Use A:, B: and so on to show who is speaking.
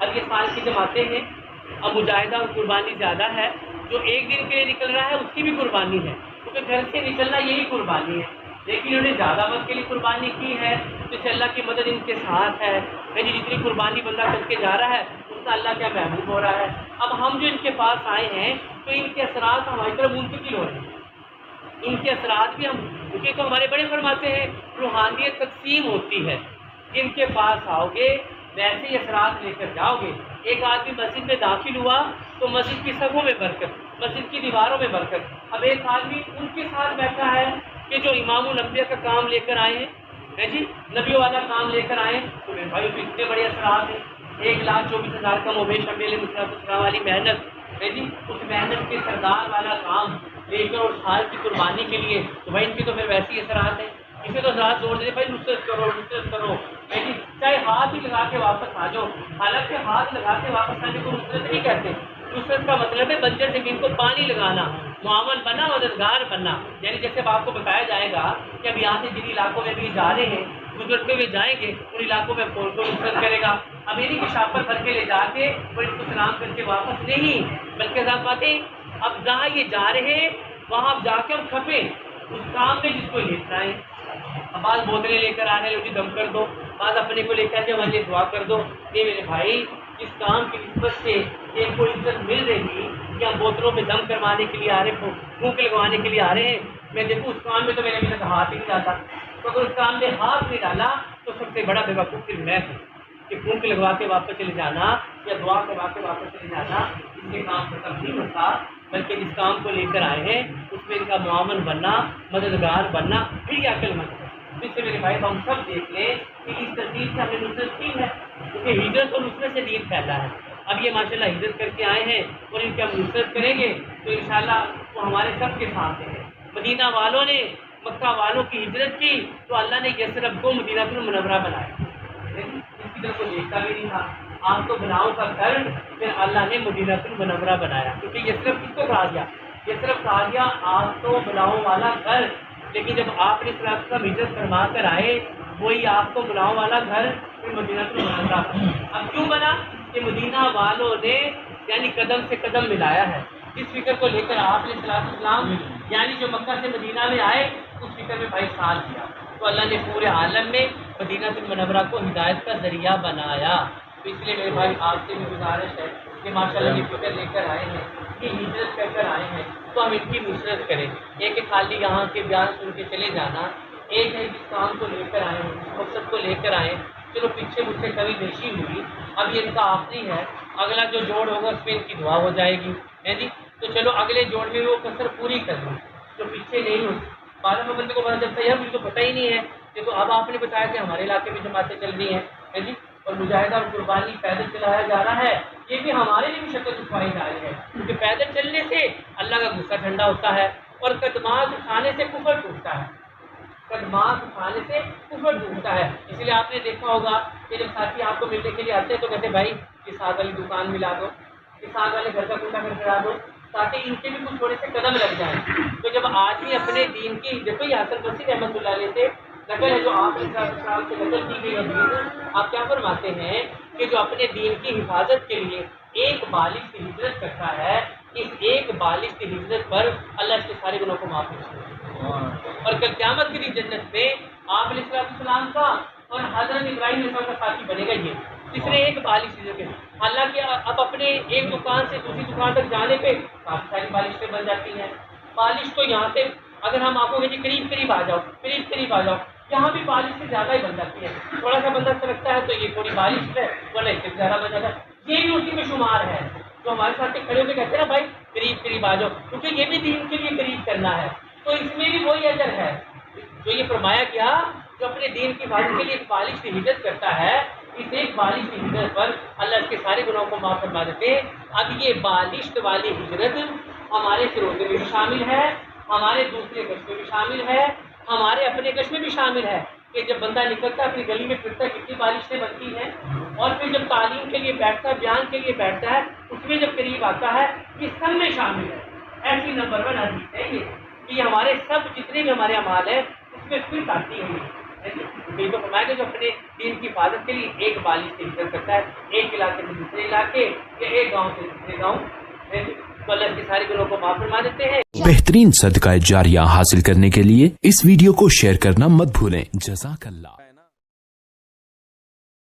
A: اب یہ سال کی جماعتیں ہیں، اب مجاہدہ اور قربانی زیادہ ہے، جو ایک دن کے لیے نکل رہا ہے اس کی بھی قربانی ہے، کیونکہ گھر سے نکلنا یہی قربانی ہے، لیکن انہوں نے زیادہ وقت کے لیے قربانی کی ہے، جیسے اللہ کی مدد ان کے ساتھ ہے، یعنی جتنی قربانی بندہ کر کے جا رہا ہے اس کا اللہ کیا محبوب ہو رہا ہے۔ اب ہم جو ان کے پاس آئے ہیں تو ان کے اثرات ہماری طرف منتقل ہو رہے ہیں، ان کے اثرات بھی ہم، کیونکہ تو ہمارے بڑے فرماتے ہیں روحانیت تقسیم ہوتی ہے، ان کے پاس آؤ گے ویسے ہی اثرات لے کر جاؤ گے۔ ایک آدمی مسجد میں داخل ہوا تو مسجد کی صفوں میں برکت، مسجد کی دیواروں میں برکت۔ اب ایک آدمی ان کے ساتھ بیٹھا ہے کہ جو امام الانبیاء کا کام لے کر آئے ہیں جی، نبیوں والا کام لے کر آئے، تو میرے بھائی تو اتنے بڑے اثرات ہیں، 1,24,000 کا موبیل شمیل مسلم والی محنت ہے جی، اس محنت کے سردار والا کام لے کر اور سال کی قربانی کے لیے، تو بھائی ان کی تو پھر ویسے ہی اثرات ہیں۔ اسے تو اثرات زور دے بھائی نصرت کرو نصرت کرو، جی چاہے ہاتھ ہی لگا کے واپس آ جاؤ، حالانکہ ہاتھ لگا کے واپس آنے کو نصرت نہیں کہتے، نصرت کا مطلب ہے بنجر زمین کو پانی لگانا، معاون بننا، مددگار بننا، یعنی جیسے اب آپ کو بتایا جائے گا کہ اب یہاں سے جن علاقوں میں بھی جا رہے ہیں گزرتے ہوئے جائیں گے ان علاقوں میں کون کون نصرت کرے گا، اب انہیں کی شاپ پر بھر کے لے جا کے اور ان کو سلام کر کے واپس نہیں، بلکہ صاحب باتیں اب جہاں یہ جا رہے ہیں وہاں اب جا کے ہم کھپیں اس کام میں جس کو لینا ہے۔ اب بعض بوتلیں لے کر آ رہے ہیں لوگ دم کر دو، بعض اپنے کو لے کر کے ہمارے لیے دعا کر دو، یہ میرے بھائی اس کام کی نسبت سے ایک کو عزت مل رہی کہ ہم بوتلوں پہ دم کروانے کے لیے آ رہے ہیں، پھونک لگوانے کے لیے آ رہے ہیں، میں دیکھوں اس کام میں تو میرے ابھی تک ہاتھ ہی نہیں ڈالا، تو اگر اس کام میں ہاتھ نہیں ڈالا تو سب سے بڑا بے وقوف پھر میں ہوں کہ پھونک لگوا کے واپس چلے جانا یا دعا کروا کے واپس چلے جانا، اس سے کام ختم نہیں ہوتا، بلکہ جس کام کو لے کر آئے ہیں اس میں ان کا معاون بننا، مددگار بننا، پھر یہ عقل مند ہے۔ اس سے میرے بھائی ہم سب دیکھ لیں کہ اس ترتیب سے ہم نے نصرت کی ہے، کیونکہ ہجرت اور نصرت سے دین پھیلا ہے۔ اب یہ ماشاء اللہ ہجرت کر کے آئے ہیں اور ان کی ہم نصرت کریں گے تو انشاءاللہ وہ ہمارے سب کے ساتھ ہیں۔ مدینہ والوں نے مکہ والوں کی ہجرت کی تو اللہ نے یثرب کو مدینہ المنورہ بنایا، اس کی طرف کو دیکھتا بھی نہیں تھا، آپ تو بناؤ کا گھر، پھر اللہ نے مدینہ المنورہ بنایا، کیونکہ یثرب کس کو کہا گیا؟ یثرب کہا گیا آپ تو بناؤ والا گھر، لیکن جب آپ نے صلاح کا ہجرت فرما کر آئے وہی آپ کو بناؤ والا گھر پھر مدینہ المنورہ بنا۔ اب کیوں بنا کہ مدینہ والوں نے یعنی قدم سے قدم ملایا ہے، اس فکر کو لے کر آپ نے صلاح السلام یعنی جو مکہ سے مدینہ میں آئے اس فکر میں بھائی ساتھ دیا، تو اللہ نے پورے عالم میں مدینہ المنورہ کو ہدایت کا ذریعہ بنایا۔ تو اس لیے میرے بھائی آپ سے بھی گزارش ہے کہ ماشاءاللہ یہ فکر لے کر آئے ہیں کہ ہجرت کر کر آئے ہیں تو ہم ان کی نصرت کریں، ایک خالی یہاں کے بیان سن کے چلے جانا، ایک ہے جس کام کو لے کر آئے ہیں، جس مقصد کو لے کر آئے، چلو پیچھے مجھ سے کبھی بیشی ہوئی، اب یہ ان کا آخری ہے، اگلا جو جوڑ ہوگا اس میں ان کی دعا ہو جائے گی ہے جی، تو چلو اگلے جوڑ میں وہ کثر پوری کر لوں جو پیچھے نہیں ہوتی۔ بعض بندے کو پتا چلتا ہے یار مجھے تو پتہ ہی نہیں ہے، دیکھو اب آپ نے بتایا کہ ہمارے علاقے میں جماعتیں چل رہی ہیں جی، اور مجاہدہ اور قربانی پیدل چلایا جا رہا ہے، یہ بھی ہمارے لیے بھی شکل اٹھوائی جا رہی ہے، کیونکہ پیدل چلنے سے اللہ کا غصہ ٹھنڈا ہوتا ہے اور قدمات اٹھانے سے کفر ٹوٹتا ہے، قدمات اٹھانے سے کفر ٹوٹتا ہے۔ اس لیے آپ نے دیکھا ہوگا کہ جب ساتھی آپ کو ملنے کے لیے آتے ہیں تو کہتے ہیں بھائی اس ساتھ والی دکان ملا دو، اس ساتھ والے گھر کا کنڈا کر کرا دو، تاکہ ان کے بھی کچھ تھوڑے سے قدم لگ جائیں۔ تو جب آدمی اپنے دین کی، دیکھو یہ حسن بصری رحمۃ اللہ علیہ سے نقل ہے جو آپ علیہ السلام سے نقل کی گئی حدیث، آپ کیا فرماتے ہیں کہ جو اپنے دین کی حفاظت کے لیے ایک بالغ کی ہجرت کرتا ہے، اس ایک بالغ کی ہجرت پر اللہ اس کے سارے گناہوں کو معاف کرتا ہے، اور کل قیامت کے دن جنت میں آپ علیہ السلام کا اور حضرت ابراہیم علیہ السلام کا ساتھی بنے گا یہ، جس نے ایک بالغ ہجرت کی۔ حالانکہ اب اپنے ایک دکان سے دوسری دکان تک جانے پہ کافی ساری بالغیں بن جاتی ہیں، بالغ تو یہاں سے اگر ہم آپ کو کہیں قریب قریب آ جاؤ، قریب قریب آ جاؤ، یہاں بھی بالغ سے زیادہ ہی بن جاتی ہے، تھوڑا سا بندہ سرکتا ہے تو یہ تھوڑی بالغ ہے ورنہ اس سے زیادہ بن جاتا ہے، یہ بھی اسی میں شمار ہے۔ تو ہمارے ساتھ کھڑے ہو کے کہتے ہیں نا بھائی قریب قریب آ جاؤ، کیونکہ یہ بھی دین کے لیے قریب کرنا ہے، تو اس میں بھی وہی اجر ہے جو یہ فرمایا گیا، جو اپنے دین کی حفاظت کے لیے ایک بالغ کی ہجرت کرتا ہے، اس ایک بالغ کی ہجرت پر اللہ اس کے سارے گناہوں کو معاف فرما دیتے ہیں۔ اب یہ بالغ والی ہجرت ہمارے فروغ میں بھی شامل ہے، ہمارے دوسرے گش میں بھی شامل ہے، ہمارے اپنے گش میں بھی شامل ہے کہ جب بندہ نکلتا ہے اپنی گلی میں پھرتا ہے کتنی بالغیں بنتی ہیں، اور پھر جب تعلیم کے لیے بیٹھتا ہے، بیان کے لیے بیٹھتا ہے، اس میں جب قریب آتا ہے، یہ سب میں شامل ہے۔ ایسی نمبر 1 حدیث ہے یہ کہ ہمارے سب جتنے بھی ہمارے اعمال ہیں اس میں فٹ آتی ہے کہیں تو فرمایا جو اپنے دین کی حفاظت کے لیے ایک بالش سے ہجرت کرتا ہے، ایک علاقے سے دوسرے علاقے یا ایک گاؤں سے دوسرے گاؤں، تو اللہ کے سارے گناہوں کو معاف فرما دیتے ہیں۔
B: بہترین صدقہ جاریہ حاصل کرنے کے لیے اس ویڈیو کو شیئر کرنا مت بھولیں۔ جزاک اللہ۔